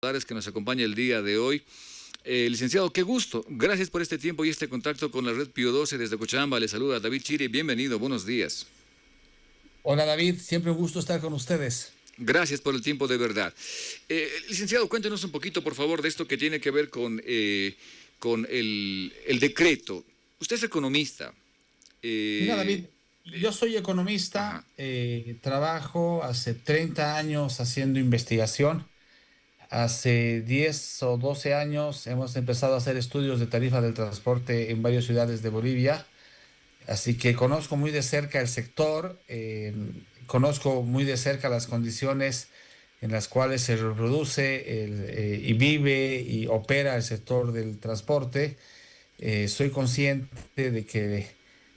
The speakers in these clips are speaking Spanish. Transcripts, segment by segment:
Que nos acompaña el día de hoy. Licenciado, qué gusto. Gracias por este tiempo y este contacto con la Red Pío 12 desde Cochabamba. Le saluda David Chiri. Bienvenido, buenos días. Hola David, siempre un gusto estar con ustedes. Gracias por el tiempo de verdad. Licenciado, cuéntenos un poquito, por favor, de esto que tiene que ver con el decreto. Usted es economista. Mira Eh, David, yo soy ajá. economista, trabajo hace 30 años haciendo investigación. Hace 10 o 12 años hemos empezado a hacer estudios de tarifa del transporte en varias ciudades de Bolivia, así que conozco muy de cerca el sector, conozco muy de cerca las condiciones en las cuales se reproduce y vive y opera el sector del transporte. Soy consciente de que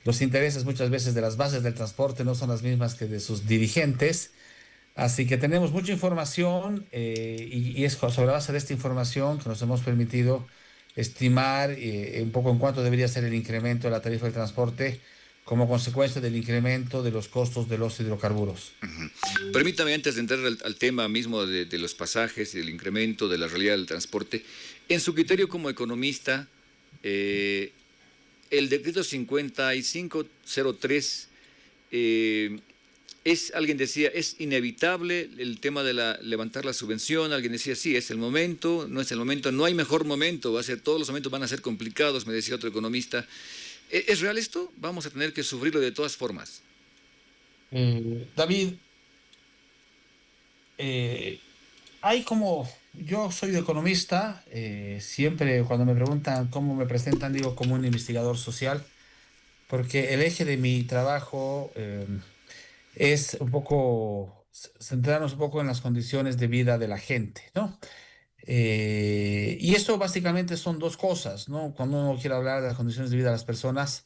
los intereses muchas veces de las bases del transporte no son las mismas que de sus dirigentes, así que tenemos mucha información y es sobre la base de esta información que nos hemos permitido estimar un poco en cuánto debería ser el incremento de la tarifa del transporte como consecuencia del incremento de los costos de los hidrocarburos. Permítame, antes de entrar al tema mismo de los pasajes, del incremento, de la realidad del transporte, en su criterio como economista, eh, el decreto 5503 alguien decía, es inevitable el tema de levantar la subvención, alguien decía, sí, es el momento, no es el momento, no hay mejor momento, todos los momentos van a ser complicados, me decía otro economista. ¿Es real esto? Vamos a tener que sufrirlo de todas formas. David, eh, hay como, yo soy economista, siempre cuando me preguntan cómo me presentan, digo como un investigador social, porque el eje de mi trabajo es un poco centrarnos un poco en las condiciones de vida de la gente, ¿no? Y esto básicamente son dos cosas, ¿no? Cuando uno quiere hablar de las condiciones de vida de las personas,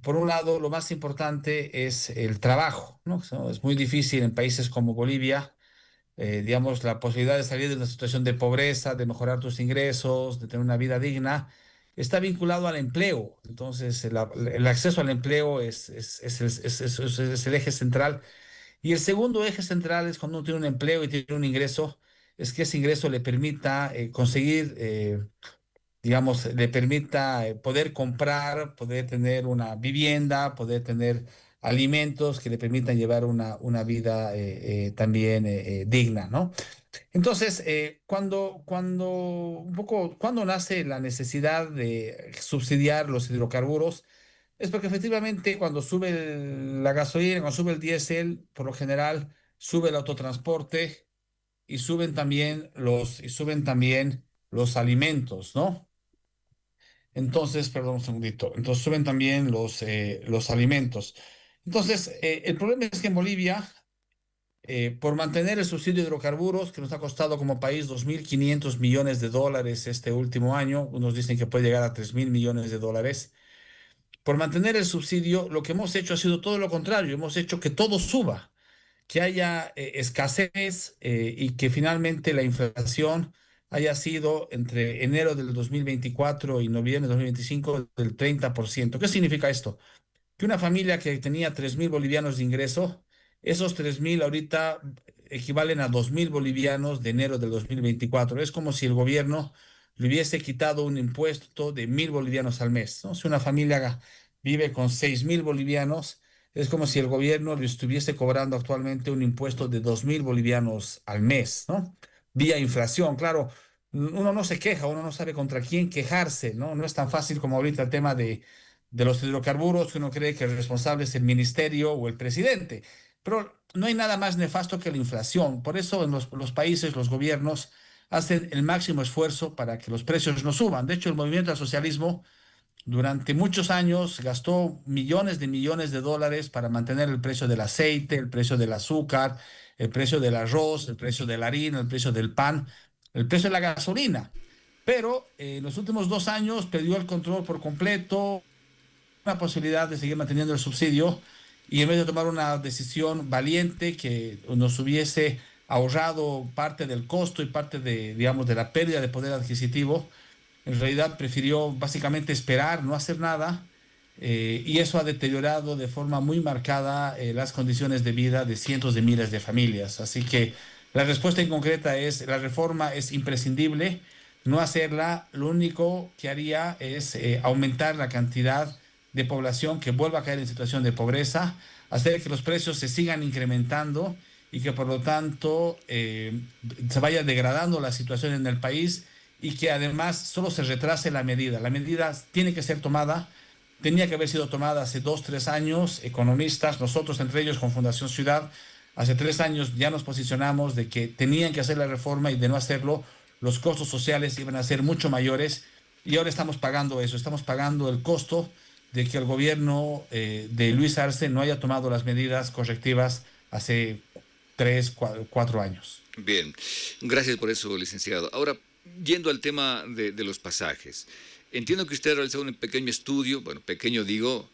por un lado, lo más importante es el trabajo, ¿no? Es muy difícil en países como Bolivia, digamos, la posibilidad de salir de una situación de pobreza, de mejorar tus ingresos, de tener una vida digna, está vinculado al empleo. Entonces, el acceso al empleo es el eje central. Y el segundo eje central es cuando uno tiene un empleo y tiene un ingreso, es que ese ingreso le permita conseguir, digamos, le permita poder comprar, poder tener una vivienda, poder tener alimentos que le permitan llevar una vida también digna, ¿no? Entonces, cuando nace la necesidad de subsidiar los hidrocarburos, es porque efectivamente cuando sube la gasolina, cuando sube el diésel, por lo general sube el autotransporte y suben también los alimentos, ¿no? Entonces, perdón un segundito. Entonces suben también los alimentos. Entonces, el problema es que en Bolivia, por mantener el subsidio de hidrocarburos, que nos ha costado como país 2.500 millones de dólares este último año, unos dicen que puede llegar a 3.000 millones de dólares, por mantener el subsidio, lo que hemos hecho ha sido todo lo contrario, hemos hecho que todo suba, que haya escasez y que finalmente la inflación haya sido entre enero del 2024 y noviembre del 2025 del 30%. ¿Qué significa esto? Que una familia que tenía 3.000 bolivianos de ingreso, esos 3.000 ahorita equivalen a 2.000 bolivianos de enero del 2024. Es como si el gobierno le hubiese quitado un impuesto de 1.000 bolivianos al mes, ¿no? Si una familia vive con 6.000 bolivianos, es como si el gobierno le estuviese cobrando actualmente un impuesto de 2.000 bolivianos al mes, ¿no? Vía inflación, claro. Uno no se queja, uno no sabe contra quién quejarse, ¿no? No es tan fácil como ahorita el tema de los hidrocarburos, que uno cree que el responsable es el ministerio o el presidente. Pero no hay nada más nefasto que la inflación. Por eso en los países, los gobiernos hacen el máximo esfuerzo para que los precios no suban. De hecho, el movimiento al socialismo durante muchos años gastó millones de dólares para mantener el precio del aceite, el precio del azúcar, el precio del arroz, el precio de la harina, el precio del pan, el precio de la gasolina. Pero en los últimos 2 años perdió el control por completo, una posibilidad de seguir manteniendo el subsidio y en vez de tomar una decisión valiente que nos hubiese ahorrado parte del costo y parte de, digamos, de la pérdida de poder adquisitivo, en realidad prefirió básicamente esperar, no hacer nada, y eso ha deteriorado de forma muy marcada las condiciones de vida de cientos de miles de familias. Así que La respuesta en concreta es, la reforma es imprescindible. No hacerla, lo único que haría es aumentar la cantidad de población que vuelva a caer en situación de pobreza, hacer que los precios se sigan incrementando y que por lo tanto se vaya degradando la situación en el país y que además solo se retrase la medida. La medida tiene que ser tomada, tenía que haber sido tomada hace 2, 3 años. Economistas, nosotros entre ellos con Fundación Ciudad, hace 3 años ya nos posicionamos de que tenían que hacer la reforma y de no hacerlo, los costos sociales iban a ser mucho mayores y ahora estamos pagando eso, estamos pagando el costo de que el gobierno de Luis Arce no haya tomado las medidas correctivas hace 3, 4 años. Bien, gracias por eso, licenciado. Ahora, yendo al tema de los pasajes, entiendo que usted ha realizado un pequeño estudio, bueno, pequeño digo,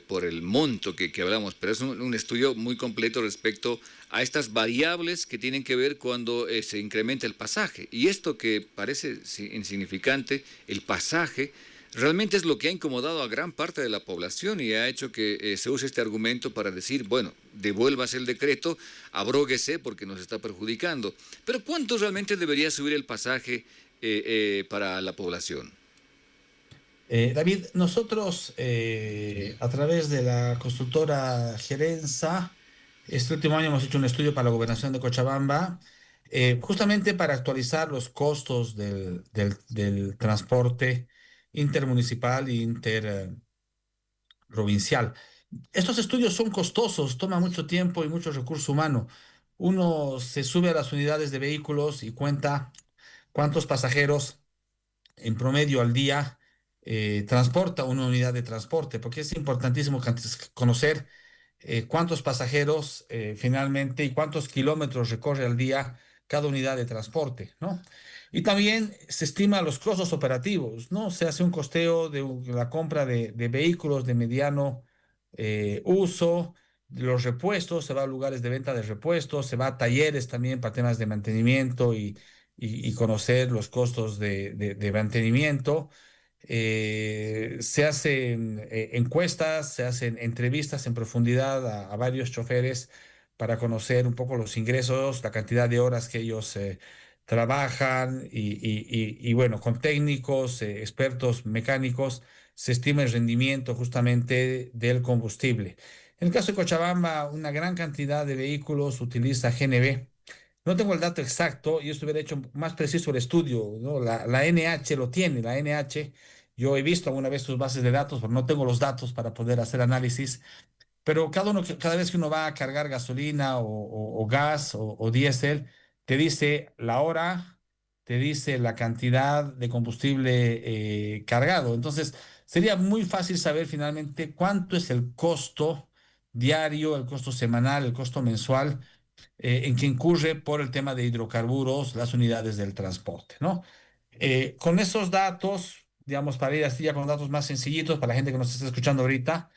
por el monto que hablamos, pero es un estudio muy completo respecto a estas variables que tienen que ver cuando se incrementa el pasaje. Y esto que parece insignificante, el pasaje, realmente es lo que ha incomodado a gran parte de la población y ha hecho que se use este argumento para decir, bueno, devuélvase el decreto, abróguese porque nos está perjudicando. Pero ¿cuánto realmente debería subir el pasaje para la población? David, nosotros a través de la constructora Gerenza, este último año hemos hecho un estudio para la gobernación de Cochabamba, justamente para actualizar los costos del transporte intermunicipal e interprovincial. Estos estudios son costosos, toma mucho tiempo y mucho recurso humano. Uno se sube a las unidades de vehículos y cuenta cuántos pasajeros en promedio al día transporta una unidad de transporte, porque es importantísimo conocer cuántos pasajeros finalmente y cuántos kilómetros recorre al día cada unidad de transporte, ¿no? Y también se estima los costos operativos, ¿no? Se hace un costeo de la compra de vehículos de mediano uso, de los repuestos, se va a lugares de venta de repuestos, se va a talleres también para temas de mantenimiento y conocer los costos de mantenimiento. Se hacen encuestas, se hacen entrevistas en profundidad a varios choferes para conocer un poco los ingresos, la cantidad de horas que ellos trabajan y bueno, con técnicos, expertos mecánicos, se estima el rendimiento justamente del combustible. En el caso de Cochabamba, una gran cantidad de vehículos utiliza GNV. No tengo el dato exacto, yo estuviera hecho más preciso el estudio, ¿no? La NH lo tiene, la NH. Yo he visto alguna vez sus bases de datos, pero no tengo los datos para poder hacer análisis. Pero cada vez que uno va a cargar gasolina o gas o diésel, te dice la hora, te dice la cantidad de combustible cargado. Entonces, sería muy fácil saber finalmente cuánto es el costo diario, el costo semanal, el costo mensual en que incurre por el tema de hidrocarburos las unidades del transporte, ¿no? Con esos datos, digamos, para ir así ya con datos más sencillitos para la gente que nos está escuchando ahorita,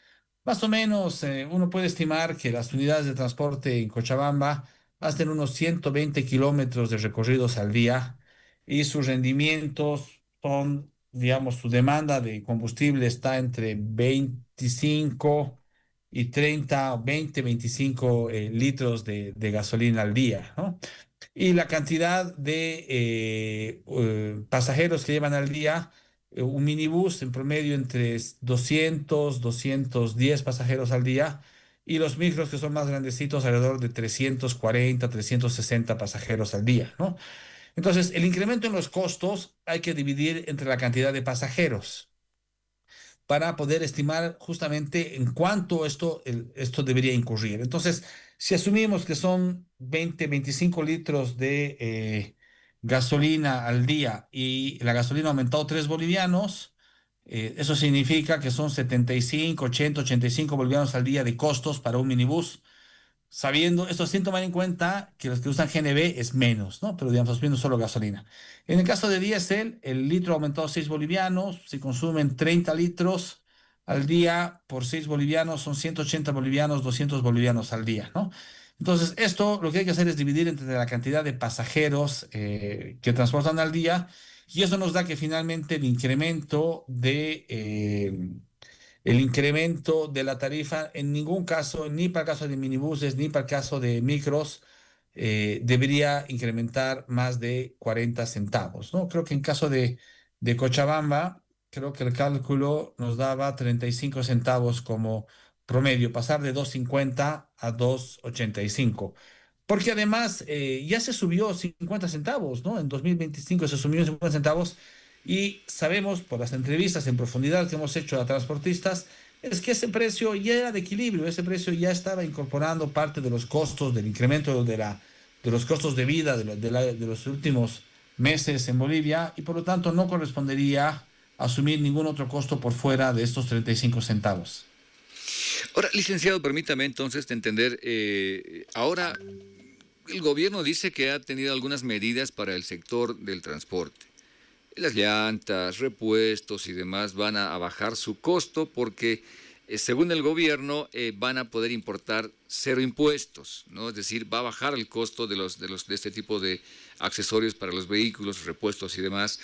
más o menos uno puede estimar que las unidades de transporte en Cochabamba hacen unos 120 kilómetros de recorridos al día y sus rendimientos son, digamos, su demanda de combustible está entre 25 y 30, 20, 25 litros de gasolina al día, ¿no? Y la cantidad de pasajeros que llevan al día, un minibús en promedio entre 200, 210 pasajeros al día, y los micros que son más grandecitos alrededor de 340, 360 pasajeros al día, ¿no? Entonces, el incremento en los costos hay que dividir entre la cantidad de pasajeros para poder estimar justamente en cuánto esto debería incurrir. Entonces, si asumimos que son 20, 25 litros de gasolina al día y la gasolina ha aumentado 3 bolivianos, eso significa que son 75, 80, 85 bolivianos al día de costos para un minibús. Sabiendo esto, sin tomar en cuenta que los que usan GNV es menos, ¿no? Pero digamos, viendo solo gasolina. En el caso de diésel, el litro ha aumentado 6 bolivianos, si consumen 30 litros al día por 6 bolivianos, son 180 bolivianos, 200 bolivianos al día, ¿no? Entonces, esto lo que hay que hacer es dividir entre la cantidad de pasajeros que transportan al día y eso nos da que finalmente el incremento de la tarifa en ningún caso, ni para el caso de minibuses, ni para el caso de micros, debería incrementar más de 40 centavos, ¿no? Creo que en caso de Cochabamba, creo que el cálculo nos daba 35 centavos como promedio, pasar de 2,50 a 2,85. Porque además ya se subió 50 centavos, ¿no? En 2025 se subió 50 centavos y sabemos por las entrevistas en profundidad que hemos hecho a transportistas, es que ese precio ya era de equilibrio, ese precio ya estaba incorporando parte de los costos, del incremento de los costos de vida de los últimos meses en Bolivia y por lo tanto no correspondería asumir ningún otro costo por fuera de estos 35 centavos. Ahora, licenciado, permítame entonces de entender, ahora el gobierno dice que ha tenido algunas medidas para el sector del transporte. Las llantas, repuestos y demás van a bajar su costo porque, según el gobierno, van a poder importar cero impuestos, ¿no? Es decir, va a bajar el costo de este tipo de accesorios para los vehículos, repuestos y demás.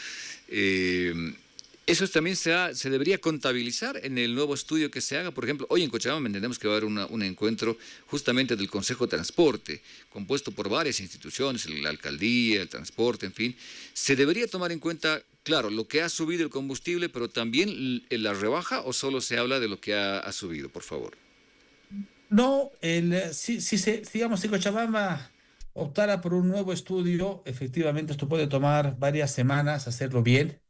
Eso también se debería contabilizar en el nuevo estudio que se haga. Por ejemplo, hoy en Cochabamba entendemos que va a haber un encuentro justamente del Consejo de Transporte, compuesto por varias instituciones, la alcaldía, el transporte, en fin. Se debería tomar en cuenta, claro, lo que ha subido el combustible, pero también la rebaja, o solo se habla de lo que ha subido, por favor. No, digamos, si Cochabamba optara por un nuevo estudio, efectivamente esto puede tomar varias semanas hacerlo bien.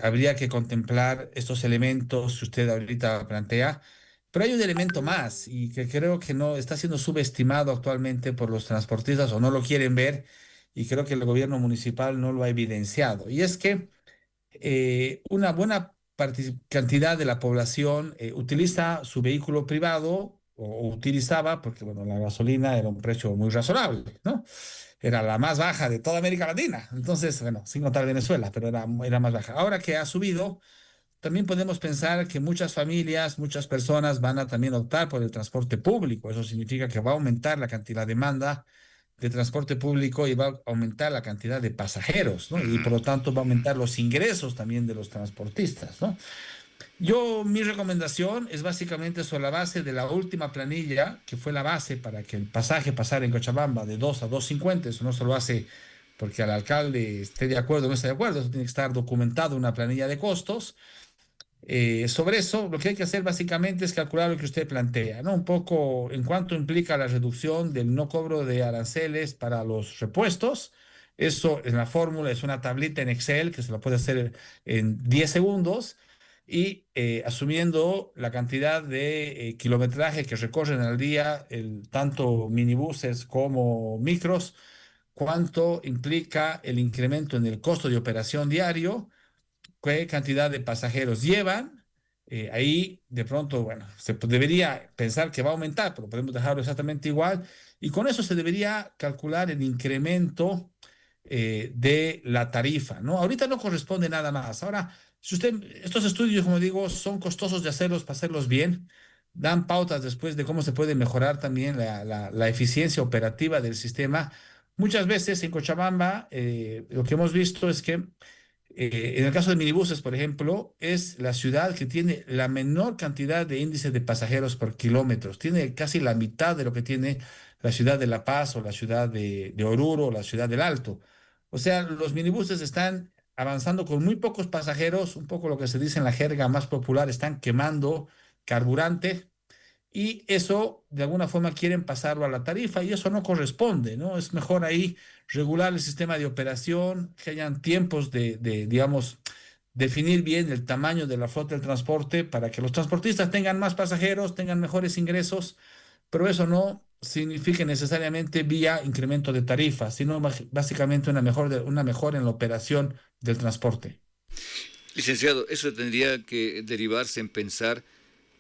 Habría que contemplar estos elementos que usted ahorita plantea, pero hay un elemento más y que creo que no está siendo subestimado actualmente por los transportistas o no lo quieren ver y creo que el gobierno municipal no lo ha evidenciado. Y es que una buena cantidad de la población utiliza su vehículo privado o utilizaba, porque bueno, la gasolina era un precio muy razonable, ¿no? Era la más baja de toda América Latina. Entonces, bueno, sin contar Venezuela, pero era más baja. Ahora que ha subido, también podemos pensar que muchas familias, muchas personas van a también optar por el transporte público. Eso significa que va a aumentar la cantidad de demanda de transporte público y va a aumentar la cantidad de pasajeros, ¿no? Y por lo tanto va a aumentar los ingresos también de los transportistas, ¿no? Mi recomendación es básicamente sobre la base de la última planilla, que fue la base para que el pasaje pasara en Cochabamba de 2 a 2,50. Eso no se lo hace porque al alcalde esté de acuerdo o no esté de acuerdo, eso tiene que estar documentado en una planilla de costos. Sobre eso, lo que hay que hacer básicamente es calcular lo que usted plantea, ¿no? Un poco en cuánto implica la reducción del no cobro de aranceles para los repuestos. Eso en la fórmula es una tablita en Excel que se lo puede hacer en 10 segundos y asumiendo la cantidad de kilometraje que recorren al día, tanto minibuses como micros, cuánto implica el incremento en el costo de operación diario, qué cantidad de pasajeros llevan. Ahí de pronto, bueno, debería pensar que va a aumentar, pero podemos dejarlo exactamente igual. Y con eso se debería calcular el incremento de la tarifa, ¿no? Ahorita no corresponde nada más. Ahora, si usted, estos estudios, como digo, son costosos de hacerlos para hacerlos bien, dan pautas después de cómo se puede mejorar también la eficiencia operativa del sistema. Muchas veces en Cochabamba, lo que hemos visto es que en el caso de minibuses, por ejemplo, es la ciudad que tiene la menor cantidad de índice de pasajeros por kilómetros. Tiene casi la mitad de lo que tiene la ciudad de La Paz o la ciudad de Oruro o la ciudad del Alto. O sea, los minibuses están avanzando con muy pocos pasajeros, un poco lo que se dice en la jerga más popular, están quemando carburante y eso de alguna forma quieren pasarlo a la tarifa y eso no corresponde, ¿no? Es mejor ahí regular el sistema de operación, que hayan tiempos digamos, definir bien el tamaño de la flota del transporte para que los transportistas tengan más pasajeros, tengan mejores ingresos, pero eso no significa necesariamente vía incremento de tarifas, sino básicamente una mejora en la operación del transporte. Licenciado, eso tendría que derivarse en pensar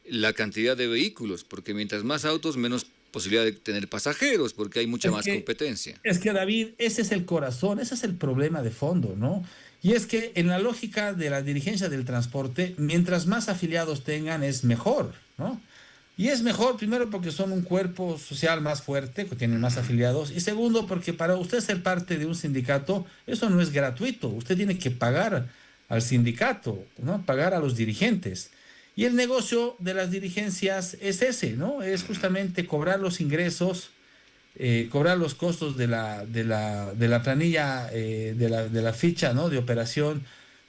la cantidad de vehículos, porque mientras más autos, menos posibilidad de tener pasajeros, porque hay mucha Es más que competencia. Es que David, ese es el corazón, ese es el problema de fondo, ¿no? Y es que en la lógica de la dirigencia del transporte, mientras más afiliados tengan, es mejor, ¿no? Y es mejor, primero, porque son un cuerpo social más fuerte, que tienen más afiliados, y segundo, porque para usted ser parte de un sindicato, eso no es gratuito, usted tiene que pagar al sindicato, ¿no? Pagar a los dirigentes. Y el negocio de las dirigencias es ese, ¿no? Es justamente cobrar los ingresos cobrar los costos de la planilla, de la ficha, ¿no? De operación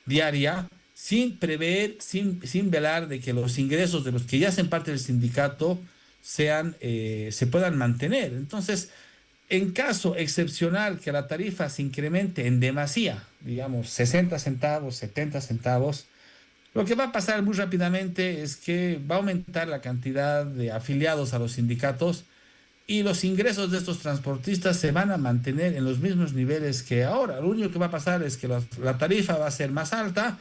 diaria, sin prever, sin velar de que los ingresos de los que ya hacen parte del sindicato se puedan mantener. Entonces, en caso excepcional que la tarifa se incremente en demasía, digamos 60 centavos, 70 centavos, lo que va a pasar muy rápidamente es que va a aumentar la cantidad de afiliados a los sindicatos y los ingresos de estos transportistas se van a mantener en los mismos niveles que ahora. Lo único que va a pasar es que la tarifa va a ser más alta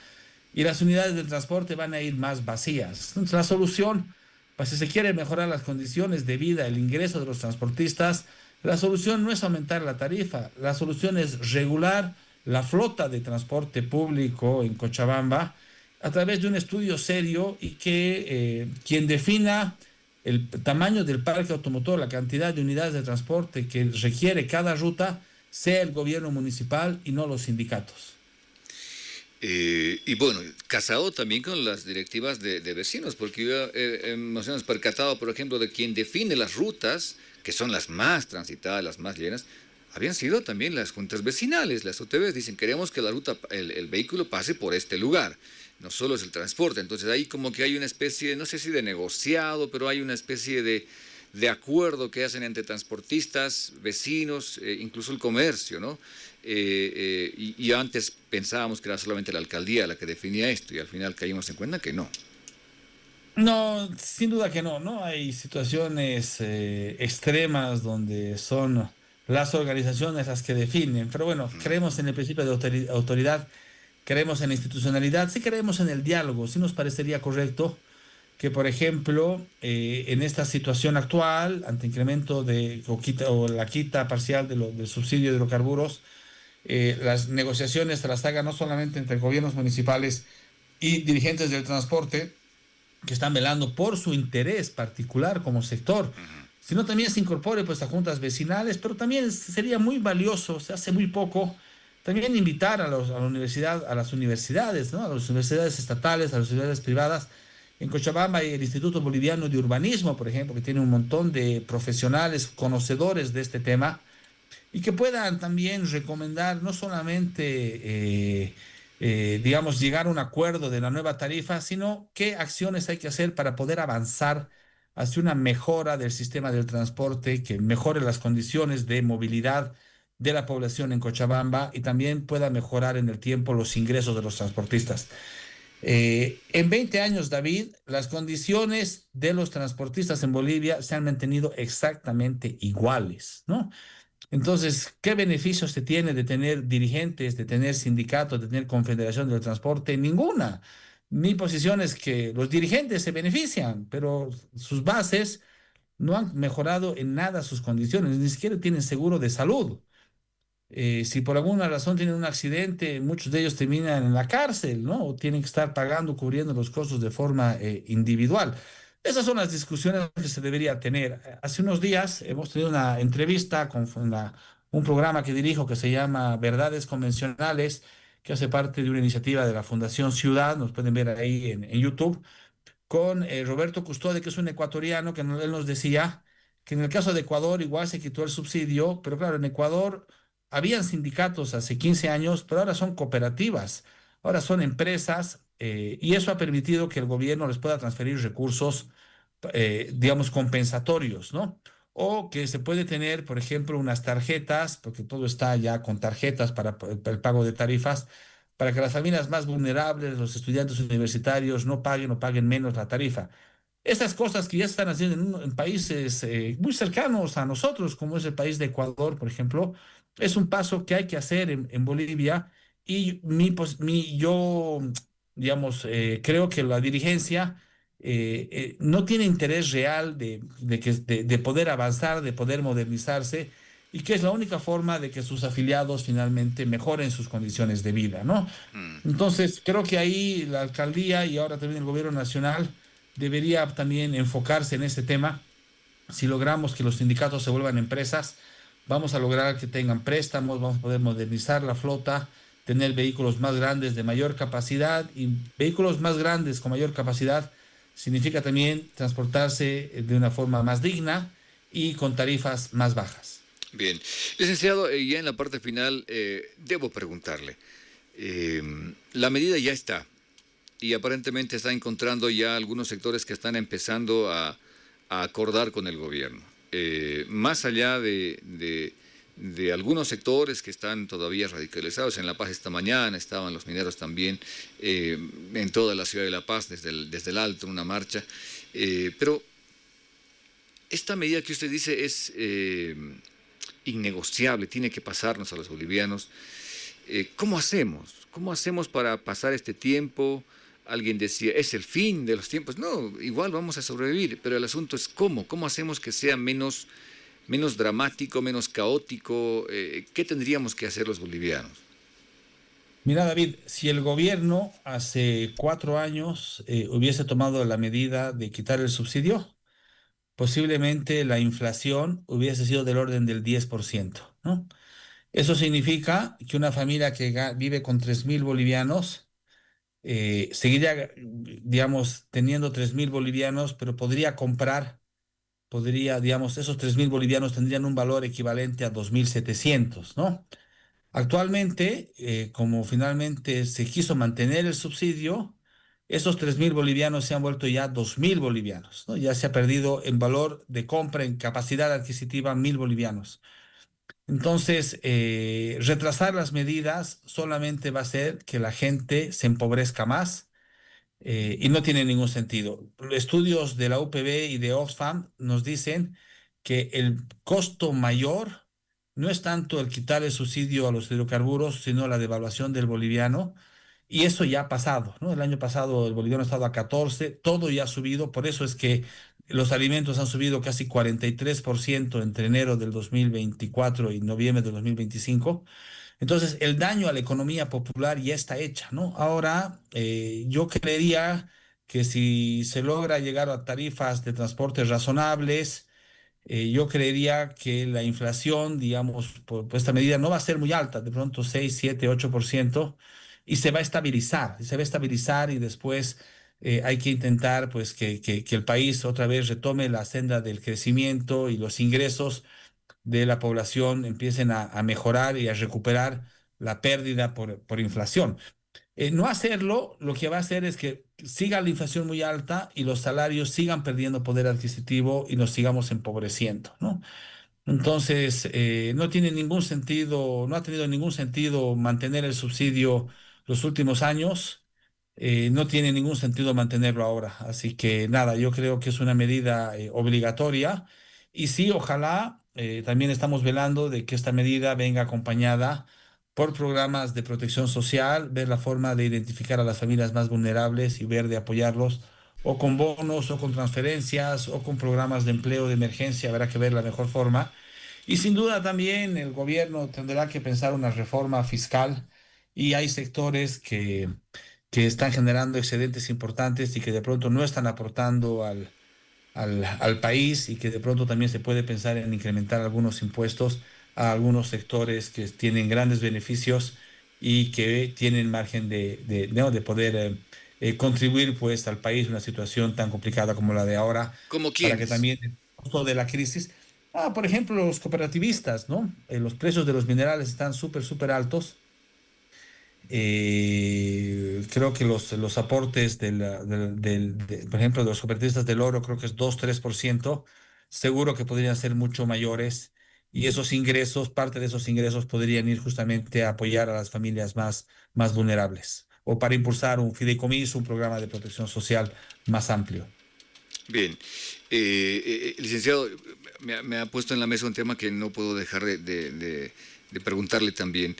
y las unidades de transporte van a ir más vacías. Entonces, la solución, pues si se quiere mejorar las condiciones de vida, el ingreso de los transportistas, la solución no es aumentar la tarifa, la solución es regular la flota de transporte público en Cochabamba a través de un estudio serio y que quien defina el tamaño del parque automotor, la cantidad de unidades de transporte que requiere cada ruta, sea el gobierno municipal y no los sindicatos. Y bueno, casado también con las directivas de vecinos, porque nos hemos percatado, por ejemplo, de quien define las rutas, que son las más transitadas, las más llenas, habían sido también las juntas vecinales, las UTVs. Dicen, queremos que la ruta, el vehículo pase por este lugar, no solo es el transporte. Entonces ahí como que hay una especie, no sé si de negociado, pero hay una especie de acuerdo que hacen entre transportistas, vecinos, incluso el comercio, ¿no? Y antes pensábamos que era solamente la alcaldía la que definía esto y al final caímos en cuenta que no. No, sin duda que no, ¿no? Hay situaciones extremas donde son las organizaciones las que definen, pero bueno, creemos en el principio de autoridad, creemos en la institucionalidad, sí creemos en el diálogo, sí nos parecería correcto que, por ejemplo, en esta situación actual, ante incremento o la quita parcial del subsidio de hidrocarburos, las negociaciones se las hagan no solamente entre gobiernos municipales y dirigentes del transporte, que están velando por su interés particular como sector, sino también se incorpore pues a juntas vecinales, pero también sería muy valioso, se hace muy poco, también invitar a la universidad, a las universidades, ¿no? A las universidades estatales, a las universidades privadas. En Cochabamba hay el Instituto Boliviano de Urbanismo, por ejemplo, que tiene un montón de profesionales conocedores de este tema y que puedan también recomendar no solamente, digamos, llegar a un acuerdo de la nueva tarifa, sino qué acciones hay que hacer para poder avanzar hacia una mejora del sistema del transporte, que mejore las condiciones de movilidad de la población en Cochabamba y también pueda mejorar en el tiempo los ingresos de los transportistas. En 20 años, David, las condiciones de los transportistas en Bolivia se han mantenido exactamente iguales, ¿no? Entonces, ¿qué beneficios se tiene de tener dirigentes, de tener sindicatos, de tener confederación del transporte? Ninguna. Mi posición es que los dirigentes se benefician, pero sus bases no han mejorado en nada sus condiciones, ni siquiera tienen seguro de salud. Si por alguna razón tienen un accidente, muchos de ellos terminan en la cárcel, ¿no? O tienen que estar pagando, cubriendo los costos de forma individual. Esas son las discusiones que se debería tener. Hace unos días hemos tenido una entrevista con un programa que dirijo que se llama Verdades Convencionales, que hace parte de una iniciativa de la Fundación Ciudad, nos pueden ver ahí en YouTube con Roberto Custode, que es un ecuatoriano, que él nos decía que en el caso de Ecuador igual se quitó el subsidio, pero claro, en Ecuador habían sindicatos hace 15 años, pero ahora son cooperativas, ahora son empresas, y eso ha permitido que el gobierno les pueda transferir recursos, digamos, compensatorios, ¿no? O que se puede tener, por ejemplo, unas tarjetas, porque todo está ya con tarjetas para el pago de tarifas, para que las familias más vulnerables, los estudiantes universitarios, no paguen o paguen menos la tarifa. Estas cosas que ya se están haciendo en países muy cercanos a nosotros, como es el país de Ecuador, por ejemplo, es un paso que hay que hacer en Bolivia y yo, digamos, creo que la dirigencia no tiene interés real de poder avanzar, de poder modernizarse y que es la única forma de que sus afiliados finalmente mejoren sus condiciones de vida, ¿no? Mm. Entonces, creo que ahí la alcaldía y ahora también el gobierno nacional debería también enfocarse en este tema. Si logramos que los sindicatos se vuelvan empresas, vamos a lograr que tengan préstamos, vamos a poder modernizar la flota, tener vehículos más grandes de mayor capacidad y vehículos más grandes con mayor capacidad significa también transportarse de una forma más digna y con tarifas más bajas. Bien. Licenciado, ya en la parte final, debo preguntarle. eh, la medida ya está y aparentemente está encontrando ya algunos sectores que están empezando a acordar con el gobierno. Más allá de algunos sectores que están todavía radicalizados. En La Paz esta mañana estaban los mineros también, en toda la ciudad de La Paz, desde el Alto, en una marcha. Pero esta medida que usted dice es innegociable, tiene que pasarnos a los bolivianos. ¿Cómo hacemos? ¿Cómo hacemos para pasar este tiempo? Alguien decía, es el fin de los tiempos. No, igual vamos a sobrevivir, pero el asunto es cómo. ¿Cómo hacemos que sea menos dramático, menos caótico? ¿Qué tendríamos que hacer los bolivianos? Mira, David, si el gobierno hace 4 años hubiese tomado la medida de quitar el subsidio, posiblemente la inflación hubiese sido del orden del 10%, ¿no? Eso significa que una familia que vive con 3.000 bolivianos seguiría, digamos, teniendo 3.000 bolivianos, pero digamos, esos 3.000 bolivianos tendrían un valor equivalente a 2.700, ¿no? Actualmente, como finalmente se quiso mantener el subsidio, esos 3.000 bolivianos se han vuelto ya 2.000 bolivianos, ¿no? Ya se ha perdido en valor de compra, en capacidad adquisitiva, 1.000 bolivianos. Entonces, retrasar las medidas solamente va a hacer que la gente se empobrezca más y no tiene ningún sentido. Estudios de la UPB y de Oxfam nos dicen que el costo mayor no es tanto el quitar el subsidio a los hidrocarburos, sino la devaluación del boliviano. Y eso ya ha pasado, ¿no? El año pasado el boliviano ha estado a 14, todo ya ha subido, por eso es que los alimentos han subido casi 43% entre enero del 2024 y noviembre del 2025. Entonces, el daño a la economía popular ya está hecha, ¿no? Ahora, yo creería que si se logra llegar a tarifas de transporte razonables, yo creería que la inflación, digamos, por esta medida no va a ser muy alta, de pronto 6, 7, 8%, y se va a estabilizar, y después hay que intentar, pues, que el país otra vez retome la senda del crecimiento y los ingresos de la población empiecen a mejorar y a recuperar la pérdida por inflación. No hacerlo, lo que va a hacer es que siga la inflación muy alta y los salarios sigan perdiendo poder adquisitivo y nos sigamos empobreciendo, ¿no? Entonces, no tiene ningún sentido, no ha tenido ningún sentido mantener el subsidio los últimos años, no tiene ningún sentido mantenerlo ahora. Así que nada, yo creo que es una medida obligatoria y sí, ojalá también estamos velando de que esta medida venga acompañada por programas de protección social, ver la forma de identificar a las familias más vulnerables y ver de apoyarlos o con bonos o con transferencias o con programas de empleo de emergencia, habrá que ver la mejor forma. Y sin duda también el gobierno tendrá que pensar una reforma fiscal y hay sectores que están generando excedentes importantes y que de pronto no están aportando al país y que de pronto también se puede pensar en incrementar algunos impuestos a algunos sectores que tienen grandes beneficios y que tienen margen ¿no? de poder contribuir pues al país en una situación tan complicada como la de ahora, ¿Como para que quiénes? también el costo de la crisis, por ejemplo, los cooperativistas, ¿no? Los precios de los minerales están súper, súper altos. Creo que los aportes por ejemplo, de los cooperativistas del oro, creo que es 2, 3%. Seguro que podrían ser mucho mayores. Y esos ingresos, parte de esos ingresos podrían ir justamente a apoyar a las familias más vulnerables o para impulsar un fideicomiso, un programa de protección social más amplio. Bien. Licenciado, me ha puesto en la mesa un tema que no puedo dejar de preguntarle también.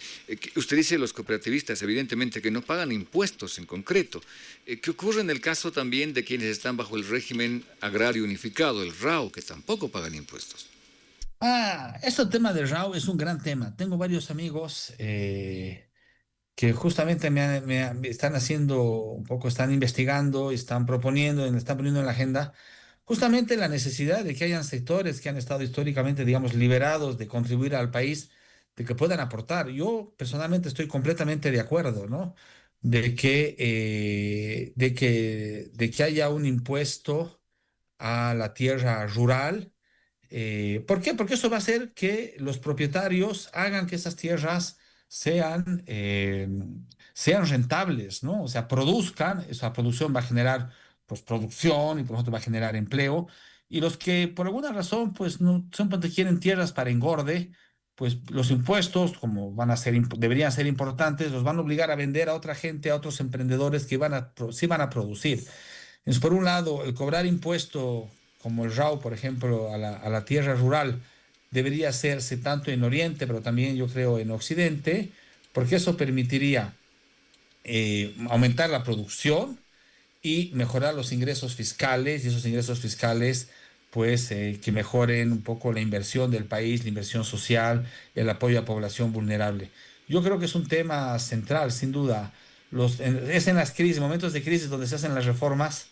Usted dice los cooperativistas, evidentemente que no pagan impuestos en concreto. ¿Qué ocurre en el caso también de quienes están bajo el régimen agrario unificado, el RAU, que tampoco pagan impuestos? Ese tema del RAW es un gran tema. Tengo varios amigos que justamente me están haciendo un poco, están investigando, están proponiendo, están poniendo en la agenda justamente la necesidad de que hayan sectores que han estado históricamente, digamos, liberados de contribuir al país, de que puedan aportar. Yo personalmente estoy completamente de acuerdo, ¿no? De que haya un impuesto a la tierra rural ¿Por qué? Porque eso va a hacer que los propietarios hagan que esas tierras sean, sean rentables, ¿no? O sea, produzcan, esa producción va a generar pues producción y por lo tanto va a generar empleo. Y los que por alguna razón pues no simplemente quieren tierras para engorde, pues los impuestos, como van a ser, deberían ser importantes, los van a obligar a vender a otra gente, a otros emprendedores que van a, sí van a producir. Entonces, por un lado, el cobrar impuesto como el RAU, por ejemplo, a la tierra rural, debería hacerse tanto en Oriente, pero también yo creo en Occidente, porque eso permitiría aumentar la producción y mejorar los ingresos fiscales, y esos ingresos fiscales, pues, que mejoren un poco la inversión del país, la inversión social, el apoyo a población vulnerable. Yo creo que es un tema central, sin duda. Es en las crisis, momentos de crisis donde se hacen las reformas.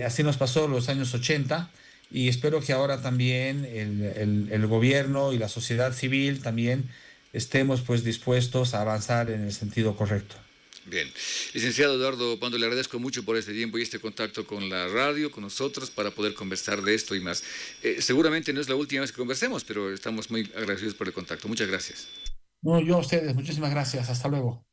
Así nos pasó los años 80 y espero que ahora también el gobierno y la sociedad civil también estemos pues dispuestos a avanzar en el sentido correcto. Bien. Licenciado Eduardo Pando, le agradezco mucho por este tiempo y este contacto con la radio, con nosotros, para poder conversar de esto y más. Seguramente no es la última vez que conversemos, pero estamos muy agradecidos por el contacto. Muchas gracias. No, yo a ustedes, muchísimas gracias. Hasta luego.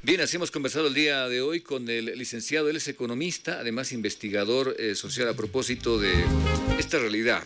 Bien, así hemos conversado el día de hoy con el licenciado, él es economista, además investigador social a propósito de esta realidad.